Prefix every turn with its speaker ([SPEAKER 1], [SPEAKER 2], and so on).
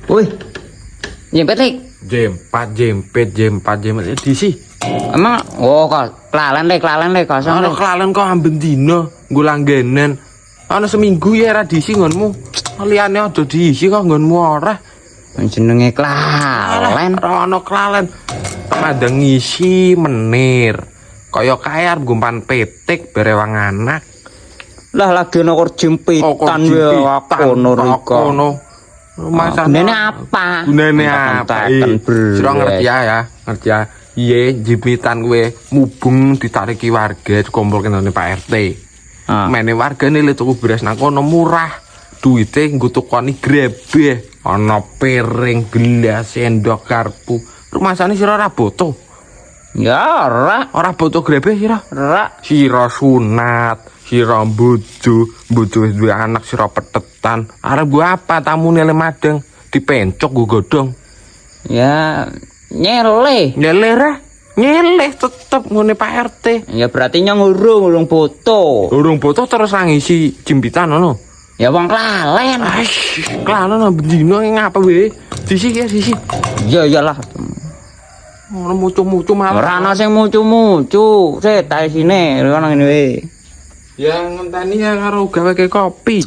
[SPEAKER 1] Wih, jempet lik.
[SPEAKER 2] Jempet edisi.
[SPEAKER 1] Emang, kok kelalen lek kosong.
[SPEAKER 2] Ana kelalen kok amben dina nggo langganan. Ana seminggu ya ra diisi nggonmu. Liyane aja diisi kok nggonmu ora.
[SPEAKER 1] Jenenge kelalen.
[SPEAKER 2] Ora ana kelalen. Madang ngisi menir. Kaya kaya gumpan petik berewang anak.
[SPEAKER 1] Lah lagi ana kok jempitan ya kono riko. Gunane apa?
[SPEAKER 2] Gunane apa? Sira ngerti ya, ngerti ya. Iye jempitan kowe mubeng ditariki warga dikumpulke nang Pak RT. Mene wargane le tuku beras nang kono murah. Duite nggo tukoni grebeh, ana piring, gelas, sendok, garpu. Rumasane sira ora boto.
[SPEAKER 1] Ya ora
[SPEAKER 2] boto grebeh sira.
[SPEAKER 1] Ora.
[SPEAKER 2] Sira sunat, sira bojo wis duwe anak sira petetan. Arep gua apa tamune le madeng dipencok go godhong.
[SPEAKER 1] Ya nyeleh
[SPEAKER 2] tetep ngene Pak RT.
[SPEAKER 1] Ya berarti nyong urung foto.
[SPEAKER 2] Urung foto terus ngisi jempitan ngono.
[SPEAKER 1] Ya wong kelalen.
[SPEAKER 2] Kelalen bendino ngapa wae? Sisi ya sisi.
[SPEAKER 1] Ya iyalah.
[SPEAKER 2] Ora mucu-mucu malah.
[SPEAKER 1] Ora ana sing mucu-mucu. Set ae sine ngono ngene wae.
[SPEAKER 2] Ya ngenteni ya karo gawe kopi.